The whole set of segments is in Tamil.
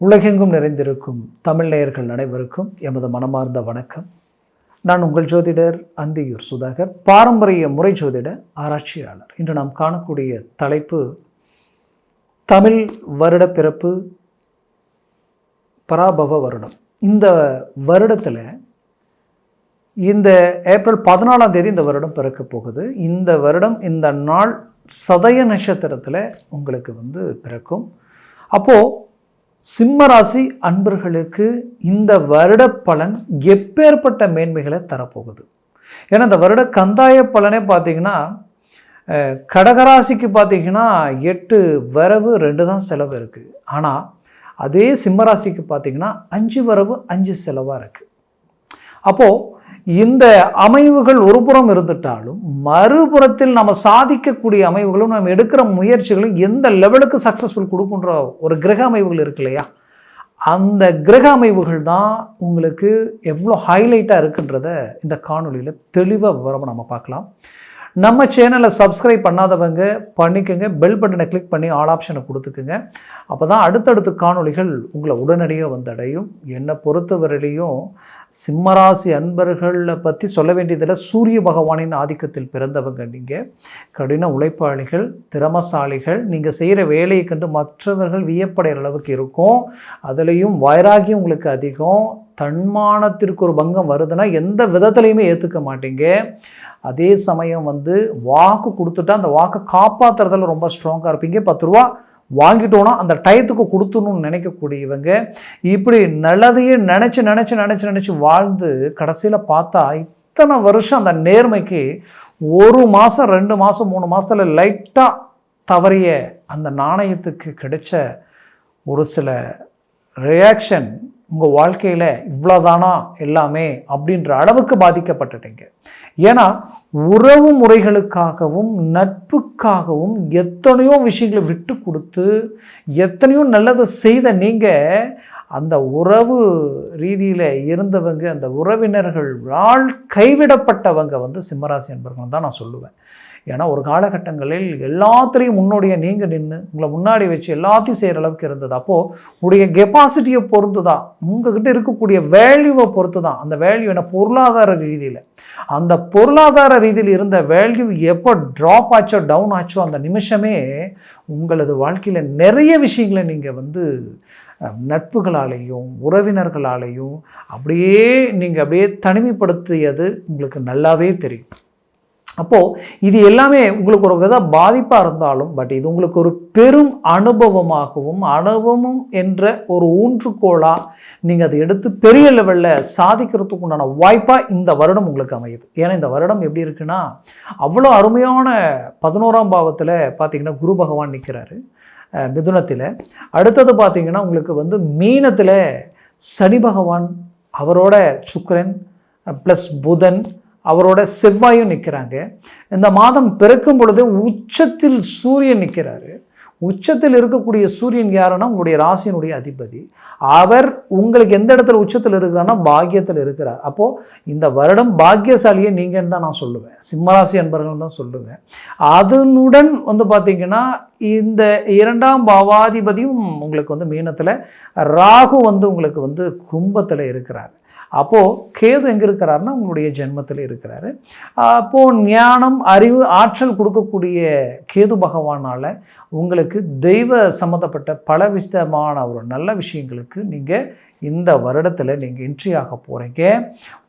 உலகெங்கும் நிறைந்திருக்கும் தமிழ் நேயர்கள் அனைவருக்கும் எமது மனமார்ந்த வணக்கம். நான் உங்கள் ஜோதிடர் அந்தியூர் சுதாகர், பாரம்பரிய முறை ஜோதிட ஆராய்ச்சியாளர். இன்று நாம் காணக்கூடிய தலைப்பு தமிழ் வருட பிறப்பு பராபவ வருடம். இந்த வருடத்தில் இந்த ஏப்ரல் 14ஆம் தேதி இந்த வருடம் பிறக்க போகுது. இந்த வருடம் இந்த நாள் சதய நட்சத்திரத்தில் உங்களுக்கு பிறக்கும். அப்போது சிம்ம ராசி அன்பர்களுக்கு இந்த வருட பலன் எப்பேற்பட்ட மேன்மைகளை தரப்போகுது? ஏன்னா இந்த வருட கந்தாய பலனே பார்த்திங்கன்னா கடகராசிக்கு பார்த்திங்கன்னா 8 வரவு 2 தான் செலவு இருக்குது. ஆனால் அதே சிம்மராசிக்கு பார்த்திங்கன்னா 5 வரவு 5 செலவாக இருக்குது. அப்போது இந்த அமைவுகள் ஒரு புறம் இருந்துட்டாலும் மறுபுறத்தில் நம்ம சாதிக்கக்கூடிய அமைவுகளும் நம்ம எடுக்கிற முயற்சிகளும் எந்த லெவலுக்கு சக்ஸஸ்ஃபுல் கொடுக்குன்ற ஒரு கிரக அமைவுகள் இருக்கு இல்லையா, அந்த கிரக அமைவுகள் தான் உங்களுக்கு எவ்வளோ ஹைலைட்டாக இருக்குன்றத இந்த காணொலியில் தெளிவாக விவரமாக நம்ம பார்க்கலாம். நம்ம சேனலை சப்ஸ்கிரைப் பண்ணாதவங்க பண்ணிக்கோங்க, பெல் பட்டனை கிளிக் பண்ணி ஆல் ஆப்ஷனை கொடுத்துக்குங்க. அப்போ தான் அடுத்தடுத்த காணொலிகள் உங்களை உடனடியாக வந்தடையும். என்னை பொறுத்தவரையிலையும் சிம்மராசி அன்பர்களை பற்றி சொல்ல வேண்டியதில் சூரிய பகவானின் ஆதிக்கத்தில் பிறந்தவங்க. நீங்கள் கடின உழைப்பாளிகள், திறமசாலிகள். நீங்கள் செய்கிற வேலையை கண்டு மற்றவர்கள் வியப்படைகிற அளவுக்கு இருக்கும். அதுலேயும் வைராகியம் உங்களுக்கு அதிகம். தன்மானத்திற்கு ஒரு பங்கம் வருதுன்னா எந்த விதத்துலையுமே ஏற்றுக்க மாட்டீங்க. அதே சமயம் வாக்கு கொடுத்துட்டா அந்த வாக்கை காப்பாற்றுறதுல ரொம்ப ஸ்ட்ராங்காக இருப்பீங்க. 10 ரூபா வாங்கிட்டோன்னா அந்த டயத்துக்கு கொடுத்துணும்னு நினைக்கக்கூடியவங்க. இப்படி நல்லதையே நினச்சி வாழ்ந்து கடைசியில் பார்த்தா இத்தனை வருஷம் அந்த நேர்மைக்கு 1 மாதம் 2 மாதம் 3 மாதத்தில் லைட்டாக தவறிய அந்த நாணயத்துக்கு கிடைச்ச ஒரு சில ரியாக்ஷன் உங்கள் வாழ்க்கையில் இவ்வளோதானா எல்லாமே அப்படின்ற அளவுக்கு பாதிக்கப்பட்டுட்டீங்க. ஏன்னா உறவு முறைகளுக்காகவும் நட்புக்காகவும் எத்தனையோ விஷயங்களை விட்டு கொடுத்து எத்தனையோ நல்லதை செய்த நீங்கள் அந்த உறவு ரீதியில் இருந்தவங்க, அந்த உறவினர்களால் கைவிடப்பட்டவங்க சிம்மராசி என்பவர்கள் தான் நான் சொல்லுவேன். ஏன்னா ஒரு காலகட்டங்களில் எல்லாத்துலேயும் முன்னோடைய நீங்கள் நின்று உங்களை முன்னாடி வச்சு எல்லாத்தையும் செய்கிற அளவுக்கு இருந்தது. அப்போது உங்களுடைய கெப்பாசிட்டியை பொறுத்து தான், உங்ககிட்ட இருக்கக்கூடிய வேல்யூவை பொறுத்து தான். அந்த வேல்யூ என்ன, பொருளாதார ரீதியில், அந்த பொருளாதார ரீதியில் இருந்த வேல்யூ எப்போ ட்ராப் ஆச்சோ டவுன் ஆச்சோ அந்த நிமிஷமே உங்களது வாழ்க்கையில் நிறைய விஷயங்களை நீங்கள் நட்புகளாலேயும் உறவினர்களாலேயும் அப்படியே தனிமைப்படுத்தியது உங்களுக்கு நல்லாவே தெரியும். அப்போது இது எல்லாமே உங்களுக்கு ஒரு வித பாதிப்பாக இருந்தாலும் இது உங்களுக்கு ஒரு பெரும் அனுபவம் என்ற ஒரு ஊன்றுகோலாக நீங்கள் அதை எடுத்து பெரிய லெவலில் சாதிக்கிறதுக்கு உண்டான வாய்ப்பாக இந்த வருடம் உங்களுக்கு அமையுது. ஏன்னா இந்த வருடம் எப்படி இருக்குன்னா அவ்வளோ அருமையான 11ஆம் பாவத்தில் பார்த்திங்கன்னா குரு பகவான் நிற்கிறாரு மிதுனத்தில். அடுத்தது பார்த்திங்கன்னா உங்களுக்கு மீனத்தில் சனி பகவான், அவரோட சுக்கிரன் ப்ளஸ் புதன், அவரோட செவ்வாயும் நிற்கிறாங்க. இந்த மாதம் பிறக்கும் பொழுது உச்சத்தில் சூரியன் நிற்கிறாரு. உச்சத்தில் இருக்கக்கூடிய சூரியன் யாருன்னா உங்களுடைய ராசியினுடைய அதிபதி. அவர் உங்களுக்கு எந்த இடத்துல உச்சத்தில் இருக்கிறான்னா பாக்கியத்தில் இருக்கிறார். அப்போது இந்த வருடம் பாக்கியசாலியை நீங்கன்னு தான் நான் சொல்லுவேன், சிம்மராசி அன்பர்கள் தான் சொல்லுவேன். அதனுடன் பார்த்திங்கன்னா இந்த 2ஆம் பாவாதிபதியும் உங்களுக்கு மீனத்தில், ராகு உங்களுக்கு கும்பத்தில் இருக்கிறார். அப்போது கேது எங்கே இருக்கிறாருன்னா உங்களுடைய ஜென்மத்தில் இருக்கிறாரு. அப்போது ஞானம், அறிவு, ஆற்றல் கொடுக்கக்கூடிய கேது பகவானால் உங்களுக்கு தெய்வ சம்மந்தப்பட்ட பல விதமான ஒரு நல்ல விஷயங்களுக்கு நீங்கள் இந்த வருடத்தில் நீங்கள் என்ட்ரி ஆக போகிறீங்க.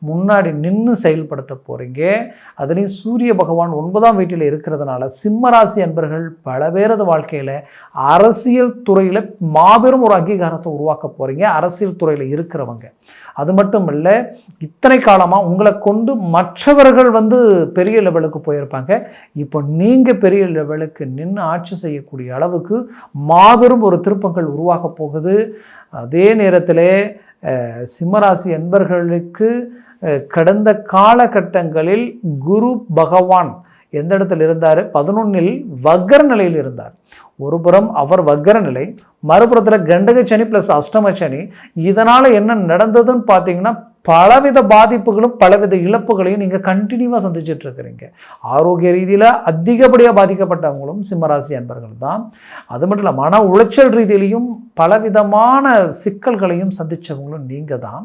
முன்னாடி நின்று செயல்படுத்த போகிறீங்க. அதுலேயும் சூரிய பகவான் 9ஆம் வீட்டில் இருக்கிறதுனால சிம்மராசி அன்பர்கள் பல பேரது வாழ்க்கையில் அரசியல் துறையில் மாபெரும் ஒரு அங்கீகாரத்தை உருவாக்க போகிறீங்க. அரசியல் துறையில் இருக்கிறவங்க அது மட்டும் இல்லை, இத்தனை காலமாக உங்களை கொண்டு மற்றவர்கள் பெரிய லெவலுக்கு போயிருப்பாங்க. இப்போ நீங்கள் பெரிய லெவலுக்கு நின்று ஆட்சி செய்யக்கூடிய அளவுக்கு மாபெரும் ஒரு திருப்பங்கள் உருவாக போகுது. அதே நேரத்தில் சிம்மராசி அன்பர்களுக்கு கடந்த காலகட்டங்களில் குரு பகவான் எந்த இடத்துல இருந்தார், 11இல் வக்ர நிலையில் இருந்தார். ஒரு புறம் அவர் வக்ர நிலை, மறுபுறத்தில் கண்டக சனி ப்ளஸ் அஷ்டம சனி. இதனால் என்ன நடந்ததுன்னு பார்த்தீங்கன்னா பலவித பாதிப்புகளும் பலவித இழப்புகளையும் நீங்கள் கண்டினியூவாக சந்திச்சுட்டு இருக்கிறீங்க. ஆரோக்கிய ரீதியில் அதிகப்படியாக பாதிக்கப்பட்டவங்களும் சிம்மராசி அன்பர்கள் தான். அது மட்டும் இல்லை, மன உளைச்சல் ரீதியிலையும் பலவிதமான சிக்கல்களையும் சந்தித்தவங்களும் நீங்கள் தான்.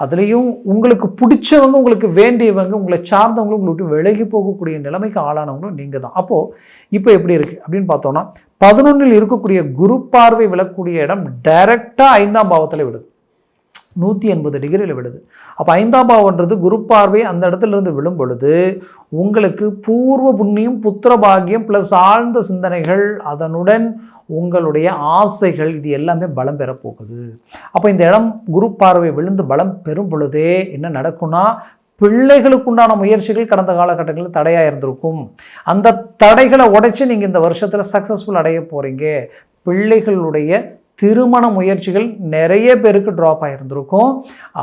அதுலேயும் உங்களுக்கு பிடிச்சவங்க, உங்களுக்கு வேண்டியவங்க, உங்களை சார்ந்தவங்களும் உங்களை விட்டு விலகி போகக்கூடிய நிலைமைக்கு ஆளானவங்களும் நீங்கள் தான். அப்போது இப்போ எப்படி இருக்குது அப்படின்னு பார்த்தோன்னா, 11 இருக்கக்கூடிய குரு பார்வை விழக்கூடிய இடம் டைரெக்டாக 5ஆம் பாவத்தில் விடுது, 180 டிகிரியில் விடுது. அப்போ 5ஆம் பாவம்ன்றது குரு பார்வை அந்த இடத்துல இருந்து விழும் பொழுது உங்களுக்கு பூர்வ புண்ணியம், புத்திர பாக்கியம் ப்ளஸ் ஆழ்ந்த சிந்தனைகள், அதனுடன் உங்களுடைய ஆசைகள், இது எல்லாமே பலம் பெறப்போகுது. அப்போ இந்த இடம் குரு பார்வை விழுந்து பலம் பெறும் பொழுதே என்ன நடக்கும்னா, பிள்ளைகளுக்கு உண்டான முயற்சிகள் கடந்த காலகட்டங்களில் தடையாக இருந்திருக்கும். அந்த தடைகளை உடைச்சு நீங்கள் இந்த வருஷத்தில் சக்ஸஸ்ஃபுல் அடைய போகிறீங்க. பிள்ளைகளுடைய திருமண முயற்சிகள் நிறைய பேருக்கு ட்ராப் ஆகிருந்திருக்கும்.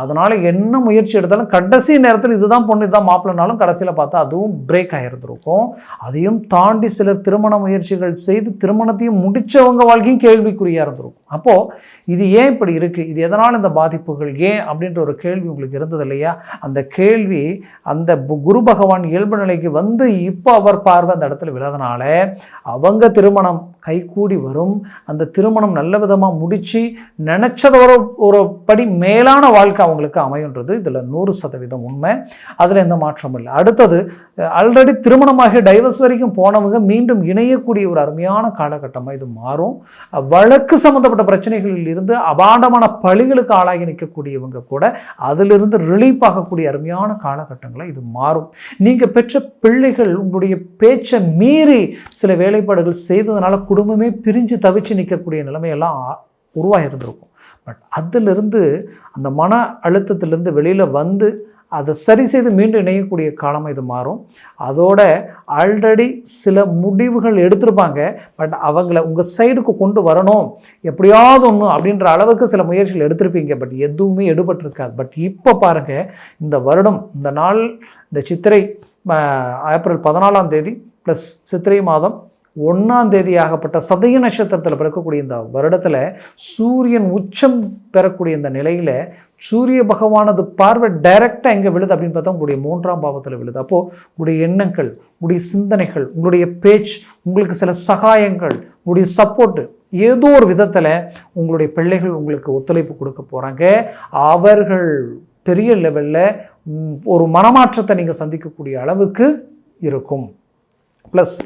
அதனால் என்ன முயற்சி எடுத்தாலும் கடைசி நேரத்தில் இதுதான் பொண்ணு இதுதான் மாப்பிள்ளைனாலும் கடைசியில் பார்த்தா அதுவும் பிரேக் ஆகிருந்திருக்கும். அதையும் தாண்டி சிலர் திருமண முயற்சிகள் செய்து திருமணத்தையும் முடித்தவங்க வாழ்க்கையும் கேள்விக்குறியாக இருந்திருக்கும். அப்போது இது ஏன் இப்படி இருக்குது, இது எதனால் இந்த பாதிப்புகள் ஏன் அப்படின்ற ஒரு கேள்வி உங்களுக்கு இருந்தது இல்லையா? அந்த கேள்வி அந்த குரு பகவான் இயல்பு நிலைக்கு வந்து இப்போ அவர் பார்வை அந்த இடத்துல விழாதனால அவங்க திருமணம் கைகூடி வரும். அந்த திருமணம் நல்ல விதமாக முடித்து நினச்சத ஒரு படி மேலான வாழ்க்கை அவங்களுக்கு அமையுன்றது இதில் 100% உண்மை. அதில் எந்த மாற்றம் இல்லை. அடுத்தது, ஆல்ரெடி திருமணமாகி டைவர்ஸ் வரைக்கும் போனவங்க மீண்டும் இணையக்கூடிய ஒரு அருமையான காலகட்டமாக இது மாறும். வழக்கு சம்மந்தப்பட்ட பிரச்சனைகளில் இருந்து அபாண்டமான பழிகளுக்கு ஆளாகி நிற்கக்கூடியவங்க கூட அதிலிருந்து ரிலீஃப் ஆகக்கூடிய அருமையான காலகட்டங்களை இது மாறும். நீங்கள் பெற்ற பிள்ளைகள் உங்களுடைய பேச்சை மீறி சில வேலைப்பாடுகள் செய்ததுனால குடும்பமே பிரிஞ்சு தவிச்சு நிற்கக்கூடிய நிலைமையெல்லாம் உருவாகி இருந்திருக்கும். பட் அதிலிருந்து அந்த மன அழுத்தத்திலிருந்து வெளியில் வந்து அதை சரி செய்து மீண்டும் இணையக்கூடிய காலமாக இது மாறும். அதோட ஆல்ரெடி சில முடிவுகள் எடுத்திருப்பாங்க, பட் அவங்கள உங்கள் சைடுக்கு கொண்டு வரணும் எப்படியாவது ஒன்று அப்படின்ற அளவுக்கு சில முயற்சிகள் எடுத்திருப்பீங்க. பட் எதுவுமே எடுபட்டிருக்காது. பட் இப்போ பாருங்கள், இந்த வருடம் இந்த நாள் இந்த சித்திரை ஏப்ரல் 14ஆம் தேதி ப்ளஸ் சித்திரை மாதம் 1ஆம் தேதி ஆகப்பட்ட சதய நட்சத்திரத்தில் பிறக்கக்கூடிய இந்த வருடத்தில் சூரியன் உச்சம் பெறக்கூடிய இந்த நிலையில் சூரிய பகவானது பார்வை டைரெக்டாக எங்கே விழுது அப்படின்னு பார்த்தா உங்களுடைய 3ஆம் பாவத்தில் விழுது. அப்போது உங்களுடைய எண்ணங்கள், உங்களுடைய சிந்தனைகள், உங்களுடைய பேச்சு, உங்களுக்கு சில சகாயங்கள், உங்களுடைய சப்போர்ட்டு, ஏதோ ஒரு விதத்தில் உங்களுடைய பிள்ளைகள் உங்களுக்கு ஒத்துழைப்பு கொடுக்க போகிறாங்க. அவர்கள் பெரிய லெவலில் ஒரு மனமாற்றத்தை நீங்கள் சந்திக்கக்கூடிய அளவுக்கு இருக்கும். ப்ளஸ்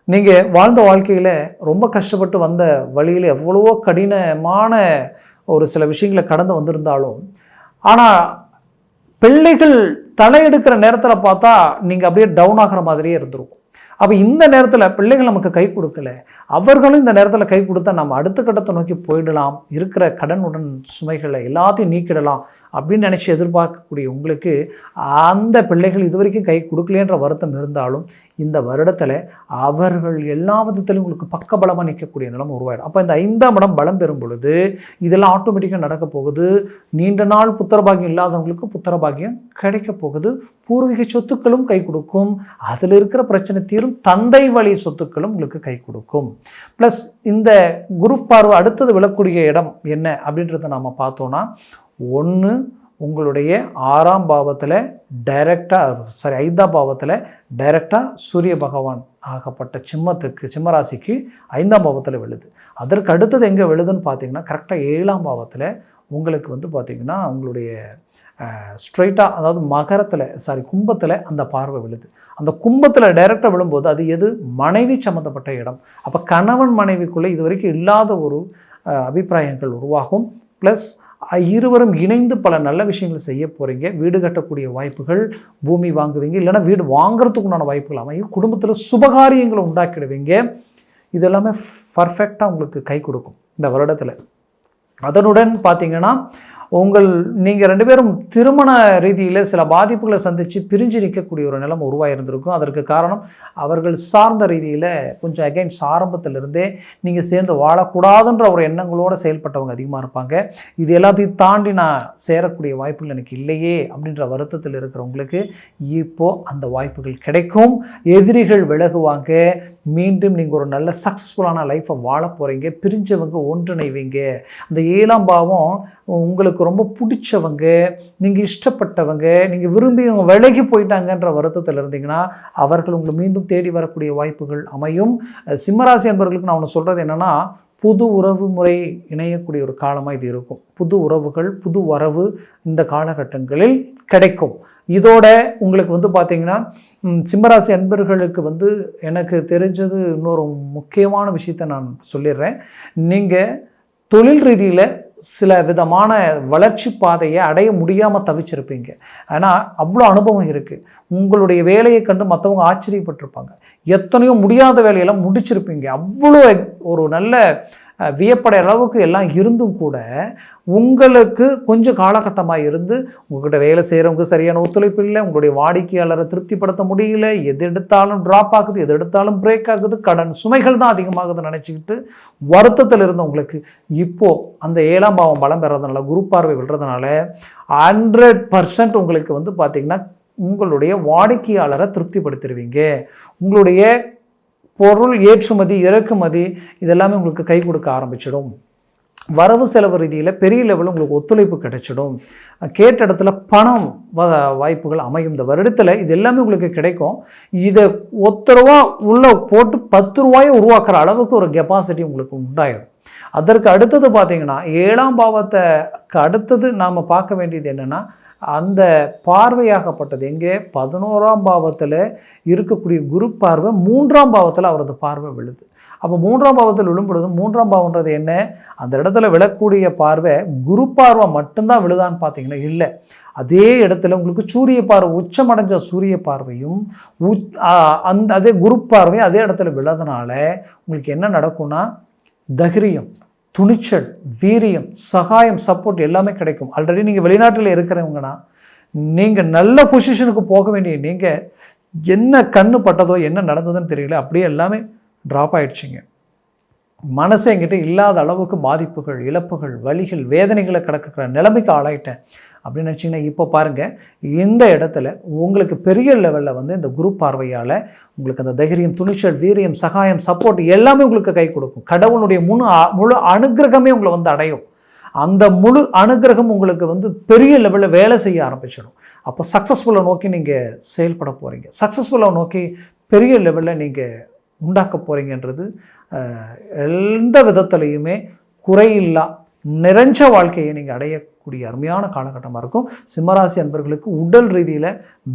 நீங்கள் வாழ்ந்த வாழ்க்கையில் ரொம்ப கஷ்டப்பட்டு வந்த வழியில் எவ்வளவோ கடினமான ஒரு சில விஷயங்களை கடந்து வந்திருந்தாலும், ஆனால் பிள்ளைகள் தலையெடுக்கிற நேரத்தில் பார்த்தா நீங்கள் அப்படியே டவுன் ஆகிற மாதிரியே இருந்திருக்கும். அப்போ இந்த நேரத்தில் பிள்ளைகள் நமக்கு கை கொடுக்கல, அவர்களும் இந்த நேரத்தில் கை கொடுத்தா நம்ம அடுத்த கட்டத்தை நோக்கி போயிடலாம், இருக்கிற கடனுடன் சுமைகளை எல்லாத்தையும் நீக்கிடலாம் அப்படின்னு நினச்சி எதிர்பார்க்கக்கூடிய உங்களுக்கு அந்த பிள்ளைகள் இது வரைக்கும் கை கொடுக்கலன்ற வருத்தம் இருந்தாலும் இந்த வருடத்தில் அவர்கள் எல்லா விதத்திலையும் உங்களுக்கு பக்கபலமாக நிற்கக்கூடிய நிலம் உருவாயிடும். அப்போ இந்த 5ஆம் இடம் பலம் பெறும் பொழுது இதெல்லாம் ஆட்டோமேட்டிக்காக நடக்க போகுது. நீண்ட நாள் புத்திரபாகியம் இல்லாதவங்களுக்கு புத்திரபாகியம் கிடைக்க போகுது. பூர்வீக சொத்துக்களும் கை கொடுக்கும். அதில் இருக்கிற பிரச்சனை தீரும். தந்தை வழி சொத்துக்களும் உங்களுக்கு கை கொடுக்கும். ப்ளஸ் இந்த குரு பார்வை அடுத்தது விழக்கூடிய இடம் என்ன அப்படின்றத நாம் பார்த்தோன்னா, 1 உங்களுடைய 6ஆம் பாவத்தில் டைரெக்டாக 5ஆம் பாவத்தில் டைரெக்டாக சூரிய பகவான் ஆகப்பட்ட சிம்ம ராசிக்கு 5ஆம் பாவத்தில் விழுது. அதற்கு அடுத்தது எங்கே விழுதுன்னு பார்த்தீங்கன்னா கரெக்டாக 7ஆம் பாவத்தில் உங்களுக்கு வந்து பார்த்திங்கன்னா உங்களுடைய ஸ்ட்ரைட்டாக, அதாவது மகரத்தில் கும்பத்தில் அந்த பார்வை விழுது. அந்த கும்பத்தில் டைரெக்டாக விழும்போது அது எது, மனைவி சம்மந்தப்பட்ட இடம். அப்போ கணவன் மனைவிக்குள்ளே இது வரைக்கும் இல்லாத ஒரு அபிப்பிராயங்கள் உருவாகும். ப்ளஸ் இருவரும் இணைந்து பல நல்ல விஷயங்கள் செய்ய போகிறீங்க. வீடு கட்டக்கூடிய வாய்ப்புகள், பூமி வாங்குவீங்க, இல்லைனா வீடு வாங்குறதுக்குண்டான வாய்ப்புகள் அமையும். குடும்பத்தில் சுபகாரியங்களை உண்டாக்கிடுவீங்க. இது எல்லாமே பர்ஃபெக்டாக உங்களுக்கு கை கொடுக்கும் இந்த வருடத்தில். அதனுடன் பார்த்திங்கன்னா நீங்கள் 2 பேரும் திருமண ரீதியில் சில பாதிப்புகளை சந்தித்து பிரிஞ்சு நிற்கக்கூடிய ஒரு நிலைமை உருவாயிருந்திருக்கும். அதற்கு காரணம் அவர்கள் சார்ந்த ரீதியில் கொஞ்சம் அகைன்ஸ்ட் ஆரம்பத்திலிருந்தே நீங்கள் சேர்ந்து வாழக்கூடாதுன்ற ஒரு எண்ணங்களோடு செயல்பட்டவங்க அதிகமாக இருப்பாங்க. இது எல்லாத்தையும் தாண்டி நான் சேரக்கூடிய வாய்ப்புகள் எனக்கு இல்லையே அப்படின்ற வருத்தத்தில் இருக்கிறவங்களுக்கு இப்போது அந்த வாய்ப்புகள் கிடைக்கும். எதிரிகள் விலகுவாங்க. மீண்டும் நீங்கள் ஒரு நல்ல சக்ஸஸ்ஃபுல்லான லைஃப்பை வாழ போகிறீங்க. பிரிஞ்சவங்க ஒன்றிணைவீங்க. அந்த 7ஆம் பாவம் உங்களுக்கு ரொம்ப பிடிச்சவங்க, நீங்கள் இஷ்டப்பட்டவங்க, நீங்கள் விரும்பியவங்க விலகி போயிட்டாங்கன்ற வருத்தத்தில் இருந்தீங்கன்னா அவர்கள் உங்களை மீண்டும் தேடி வரக்கூடிய வாய்ப்புகள் அமையும். சிம்மராசி என்பவர்களுக்கு நான் ஒன்று சொல்கிறது என்னென்னா, புது உறவு முறை இணையக்கூடிய ஒரு காலமாக இது இருக்கும். புது உறவுகள், புது வரவு இந்த காலகட்டங்களில் கிடைக்கும். இதோட உங்களுக்கு பார்த்திங்கன்னா சிம்மராசி அன்பர்களுக்கு எனக்கு தெரிஞ்சது இன்னொரு முக்கியமான விஷயத்தை நான் சொல்லிடுறேன். நீங்கள் தொழில் ரீதியில் சில விதமான வளர்ச்சி பாதையை அடைய முடியாமல் தவிச்சிருப்பீங்க. ஆனால் அவ்வளோ அனுபவம் இருக்குது. உங்களுடைய வேலையை கண்டு மற்றவங்க ஆச்சரியப்பட்டிருப்பாங்க. எத்தனையோ முடியாத வேலையெல்லாம் முடிச்சிருப்பீங்க. அவ்வளோ ஒரு நல்ல வியப்படைய அளவுக்கு எல்லாம் இருந்தும் கூட உங்களுக்கு கொஞ்சம் காலகட்டமாக இருந்து உங்கள்கிட்ட வேலை செய்கிறவங்க சரியான ஒத்துழைப்பு இல்லை, உங்களுடைய வாடிக்கையாளரை திருப்திப்படுத்த முடியல, எது எடுத்தாலும் ட்ராப் ஆகுது, எது எடுத்தாலும் பிரேக் ஆகுது, கடன் சுமைகள் தான் அதிகமாகுதுன்னு நினச்சிக்கிட்டு வருத்தத்தில் இருந்தவங்களுக்கு இப்போது அந்த 7ஆம் பாவம் பலம் பெறதுனால, குரு பார்வை விடுறதுனால 100% உங்களுக்கு பார்த்திங்கன்னா உங்களுடைய வாடிக்கையாளரை திருப்திப்படுத்திடுவீங்க. உங்களுடைய பொருள் ஏற்றுமதி இறக்குமதி இதெல்லாமே உங்களுக்கு கை கொடுக்க ஆரம்பிச்சிடும். வரவு செலவு ரீதியில் பெரிய லெவலில் உங்களுக்கு ஒத்துழைப்பு கிடைச்சிடும். கேட்ட இடத்துல பணம் வாய்ப்புகள் அமையும். இந்த வருடத்தில் இது எல்லாமே உங்களுக்கு கிடைக்கும். இதை ரூபா உள்ளே போட்டு 10 ரூபாயை உருவாக்குற அளவுக்கு ஒரு கெப்பாசிட்டி உங்களுக்கு உண்டாயிடும். அதற்கு அடுத்தது பார்த்திங்கன்னா 7ஆம் பாவத்துக்கு அடுத்தது நாம் பார்க்க வேண்டியது என்னென்னா, அந்த பார்வையாகப்பட்டது எங்கே 11ஆம் பாவத்தில் இருக்கக்கூடிய குரு பார்வை 3ஆம் பாவத்தில் அவரது பார்வை விழுது. அப்போ 3ஆம் பாவத்தில் விழும்பொழுது 3ஆம் பாவன்றது என்ன, அந்த இடத்துல விழக்கூடிய பார்வை குரு பார்வை மட்டும்தான் விழுதான்னு பார்த்தீங்கன்னா இல்லை. அதே இடத்துல உங்களுக்கு சூரிய பார்வை, உச்சமடைஞ்ச சூரிய பார்வையும் அதே குரு பார்வையும் அதே இடத்துல விழறதுனால உங்களுக்கு என்ன நடக்கும்னா, தைரியம், துணிச்சல், வீரியம், சகாயம், சப்போர்ட் எல்லாமே கிடைக்கும். ஆல்ரெடி நீங்கள் வெளிநாட்டில் இருக்கிறவங்கன்னா நீங்கள் நல்ல பொசிஷனுக்கு போக வேண்டிய நீங்கள் என்ன கண்ணு பட்டதோ என்ன நடந்ததுன்னு தெரியல, அப்படியே எல்லாமே ட்ராப் ஆகிடுச்சிங்க. மனசை என்கிட்ட இல்லாத அளவுக்கு பாதிப்புகள், இழப்புகள், வலிகள், வேதனைகளை கிடக்கிற நிலைமைக்கு ஆளாயிட்டேன் அப்படின்னு நினச்சிங்கன்னா இப்போ பாருங்கள், இந்த இடத்துல உங்களுக்கு பெரிய லெவலில் இந்த குரு பார்வையால் உங்களுக்கு அந்த தைரியம், துணிச்சல், வீரியம், சகாயம், சப்போர்ட் எல்லாமே உங்களுக்கு கை கொடுக்கும். கடவுளுடைய முழு அனுகிரகமே உங்களை அடையும். அந்த முழு அனுகிரகம் உங்களுக்கு பெரிய லெவலில் வேலை செய்ய ஆரம்பிச்சிடும். அப்போ சக்ஸஸ்ஃபுல்லாக நோக்கி நீங்கள் செயல்பட போகிறீங்க. சக்ஸஸ்ஃபுல்லாக நோக்கி பெரிய லெவலில் நீங்கள் உண்டாக்க போகிறீங்கன்றது எந்த விதத்துலையுமே குறையில்லா நிறைஞ்ச வாழ்க்கையை நீங்கள் அடையக்கூடிய அருமையான காலகட்டமாக இருக்கும். சிம்மராசி அன்பர்களுக்கு உடல் ரீதியில்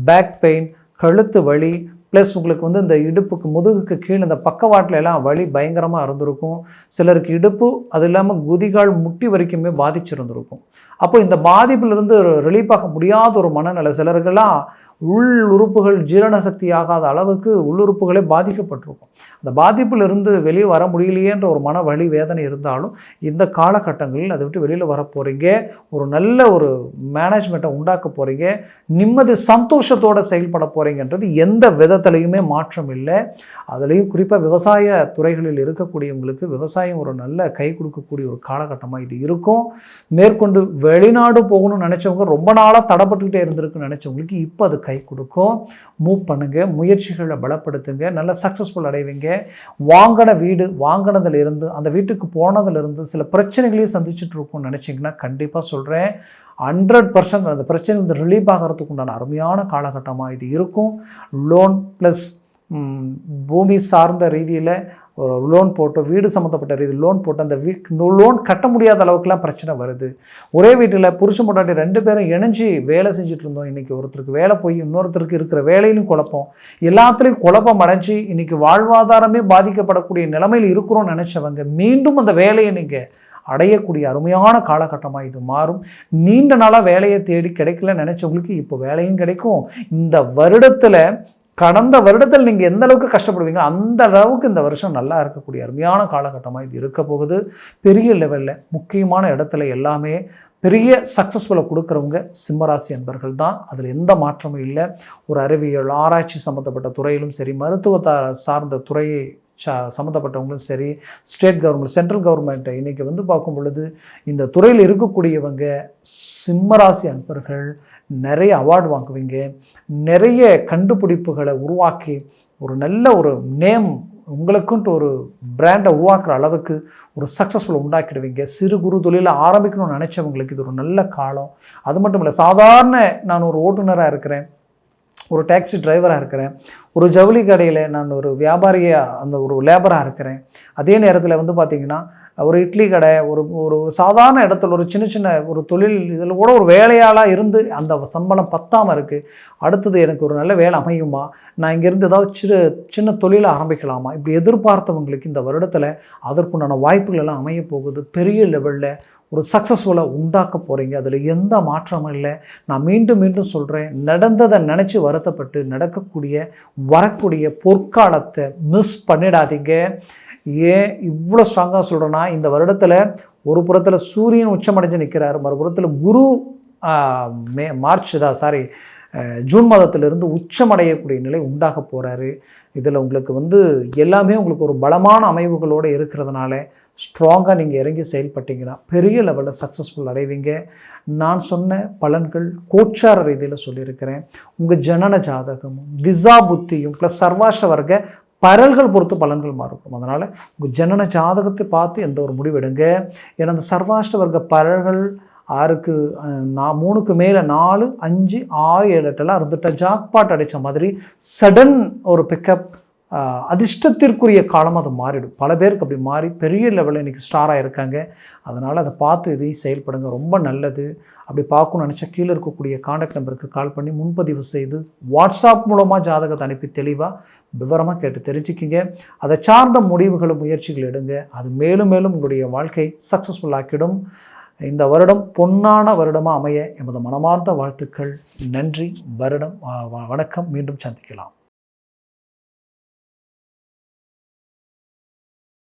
பேக் பெயின், கழுத்து வலி, ப்ளஸ் உங்களுக்கு இந்த இடுப்புக்கு முதுகுக்கு கீழே இந்த பக்கவாட்டில் எல்லாம் வலி பயங்கரமாக இருந்திருக்கும். சிலருக்கு இடுப்பு அது இல்லாமல் குதிகால் முட்டி வரைக்குமே பாதிச்சிருந்திருக்கும். அப்போ இந்த பாதிப்பிலிருந்து ரிலீஃப் ஆக முடியாத ஒரு மனநிலை. சிலருக்கெல்லாம் உள் உறுப்புகள் ஜீரண சக்தி ஆகாத அளவுக்கு உள்ளுறுப்புகளே பாதிக்கப்பட்டிருக்கும். அந்த பாதிப்பிலிருந்து வெளியே வர முடியலையேன்ற ஒரு மன வலி வேதனை இருந்தாலும் இந்த காலகட்டங்களில் அதை விட்டு வெளியில் வர போகிறீங்க. ஒரு நல்ல ஒரு மேனேஜ்மெண்ட்டை உண்டாக்க போகிறீங்க. நிம்மதி சந்தோஷத்தோடு செயல்பட போகிறீங்கன்றது எந்த விதத்துலையுமே மாற்றம் இல்லை. அதுலேயும் குறிப்பாக விவசாய துறைகளில் இருக்கக்கூடியவங்களுக்கு விவசாயம் ஒரு நல்ல கை கொடுக்கக்கூடிய ஒரு காலகட்டமாக இது இருக்கும். மேற்கொண்டு வெளிநாடு போகணும்னு நினச்சவங்க, ரொம்ப நாளாக தடைப்பட்டுக்கிட்டே இருந்திருக்குன்னு நினச்சவங்களுக்கு இப்போ அது கை கொடுக்கும். மூவ் பண்ணுங்கள், முயற்சிகளை பலப்படுத்துங்க, நல்ல சக்ஸஸ்ஃபுல் அடைவீங்க. வாங்கின வீடு வாங்கினதுலேருந்து அந்த வீட்டுக்கு போனதுலேருந்து சில பிரச்சனைகளையும் சந்திச்சுட்டு இருக்கோம்னு நினச்சிங்கன்னா கண்டிப்பாக சொல்கிறேன் 100% அந்த பிரச்சனை ரிலீஃப் ஆகிறதுக்கு உண்டான அருமையான காலகட்டமாக இது இருக்கும். லோன் ப்ளஸ் பூமி சார்ந்த ரீதியில் ஒரு லோன் போட்டு, வீடு சம்மந்தப்பட்ட ரீதியில் லோன் போட்டு அந்த லோன் கட்ட முடியாத அளவுக்குலாம் பிரச்சனை வருது. ஒரே வீட்டில் புருஷன் பொண்டாட்டி 2 பேரும் இணைஞ்சு வேலை செஞ்சுட்டு இருந்தோம். இன்றைக்கி ஒருத்தருக்கு வேலை போய் இன்னொருத்தருக்கு இருக்கிற வேலையிலும் குழப்பம், எல்லாத்துலேயும் குழப்பம் அடைஞ்சு இன்றைக்கி வாழ்வாதாரமே பாதிக்கப்படக்கூடிய நிலைமையில் இருக்கிறோன்னு நினச்சவங்க மீண்டும் அந்த வேலையை நீங்கள் அடையக்கூடிய அருமையான காலகட்டமாக இது மாறும். நீண்ட நாளாக வேலையை தேடி கிடைக்கல நினச்சவங்களுக்கு இப்போ வேலையும் கிடைக்கும். இந்த வருடத்தில், கடந்த வருடத்தில் நீங்கள் எந்த அளவுக்கு கஷ்டப்படுவீங்க அந்த அளவுக்கு இந்த வருஷம் நல்லா இருக்கக்கூடிய அருமையான காலகட்டமாக இது இருக்க போகுது. பெரிய லெவலில் முக்கியமான இடத்துல எல்லாமே பெரிய சக்ஸஸ்ஃபுல்லை கொடுக்குறவங்க சிம்மராசி அன்பர்கள் தான். அதில் எந்த மாற்றமும் இல்லை. ஒரு அறிவியல் ஆராய்ச்சி சம்மந்தப்பட்ட துறையிலும் சரி, மருத்துவத்தை சார்ந்த துறையை சம்மந்தப்பட்டவங்களும் சரி, ஸ்டேட் கவர்மெண்ட், சென்ட்ரல் கவர்மெண்ட்டை இன்றைக்கி பார்க்கும் பொழுது இந்த துறையில் இருக்கக்கூடியவங்க சிம்மராசி அன்பர்கள் நிறைய அவார்டு வாங்குவீங்க. நிறைய கண்டுபிடிப்புகளை உருவாக்கி ஒரு நல்ல ஒரு நேம் உங்களுக்குன்ட்டு ஒரு பிராண்டை உருவாக்குற அளவுக்கு ஒரு சக்ஸஸ்ஃபுல் உண்டாக்கிடுவீங்க. சிறு குறு தொழிலை ஆரம்பிக்கணும்னு நினச்சவங்களுக்கு இது ஒரு நல்ல காலம். அது மட்டும் இல்லை, சாதாரண நான் ஒரு ஓட்டுநராக இருக்கிறேன், ஒரு டாக்ஸி டிரைவராக இருக்கிறேன், ஒரு ஜவுளி கடையில் நான் ஒரு வியாபாரியாக அந்த ஒரு லேபராக இருக்கிறேன், அதே நேரத்தில் வந்து பார்த்திங்கன்னா ஒரு இட்லி கடை, ஒரு ஒரு சாதாரண இடத்துல ஒரு சின்ன சின்ன ஒரு தொழில் இதில் கூட ஒரு வேலையாளாக இருந்து அந்த சம்பளம் பத்தாமல் இருக்குது. அடுத்தது எனக்கு ஒரு நல்ல வேலை அமையுமா, நான் இங்கேருந்து ஏதாவது சின்ன தொழிலை ஆரம்பிக்கலாமா, இப்படி எதிர்பார்த்தவங்களுக்கு இந்த வருடத்தில் அதற்குண்டான வாய்ப்புகள் எல்லாம் அமைய போகுது. பெரிய லெவலில் ஒரு சக்ஸஸ்ஃபுல்லாக உண்டாக்க போகிறீங்க. அதில் எந்த மாற்றமும் இல்லை. நான் மீண்டும் மீண்டும் சொல்கிறேன், நடந்ததை நினச்சி வருத்தப்பட்டு நடக்கக்கூடிய வரக்கூடிய பொற்காலத்தை மிஸ் பண்ணிடாதீங்க. ஏன் இவ்வளோ ஸ்ட்ராங்காக சொல்கிறேன்னா, இந்த வருடத்தில் ஒரு புறத்தில் சூரியன் உச்சமடைஞ்சு நிற்கிறார், மறுபுறத்தில் குரு ஜூன் மாதத்திலிருந்து உச்சமடையக்கூடிய நிலை உண்டாக போகிறாரு. இதில் உங்களுக்கு வந்து எல்லாமே உங்களுக்கு ஒரு பலமான அமைவுகளோடு இருக்கிறதுனால ஸ்ட்ராங்காக நீங்கள் இறங்கி செயல்பட்டீங்கன்னா பெரிய லெவலில் சக்ஸஸ்ஃபுல் அடைவீங்க. நான் சொன்ன பலன்கள் கோச்சார ரீதியில் சொல்லியிருக்கிறேன். உங்கள் ஜனன ஜாதகமும் திசா புத்தியும் ப்ளஸ் சர்வாஷ்ட வர்க்க பரல்கள் பொறுத்து பலன்கள் மாறுபடும். அதனால் உங்கள் ஜனன ஜாதகத்தை பார்த்து எந்த ஒரு முடிவெடுங்க. ஏன்னா அந்த சர்வாஷ்ட வர்க்க பரல்கள் 6க்கு 3க்கு மேலே 4, 5, 6, 7, 8 இருந்துட்டா ஜாக்பாட் அடித்த மாதிரி சடன் ஒரு பிக்கப், அதிர்ஷ்டத்திற்குரிய காலம் அது மாறிடும். பல பேருக்கு அப்படி மாறி பெரிய லெவலில் இன்றைக்கி ஸ்டாராக இருக்காங்க. அதனால் அதை பார்த்து இதையும் செயல்படுங்க, ரொம்ப நல்லது. அப்படி பார்க்கணும்னு நினச்சா கீழே இருக்கக்கூடிய காண்டாக்ட் நம்பருக்கு கால் பண்ணி முன்பதிவு செய்து வாட்ஸ்அப் மூலமாக ஜாதகத்தை அனுப்பி தெளிவாக விவரமாக கேட்டு தெரிஞ்சுக்கிங்க. அதை சார்ந்த முடிவுகளும் முயற்சிகள் எடுங்க. அது மேலும் மேலும் உங்களுடைய வாழ்க்கை சக்ஸஸ்ஃபுல் ஆக்கிடும். இந்த வருடம் பொன்னான வருடமாக அமைய எமது மனமார்ந்த வாழ்த்துக்கள். நன்றி. வணக்கம். மீண்டும் சந்திக்கலாம்.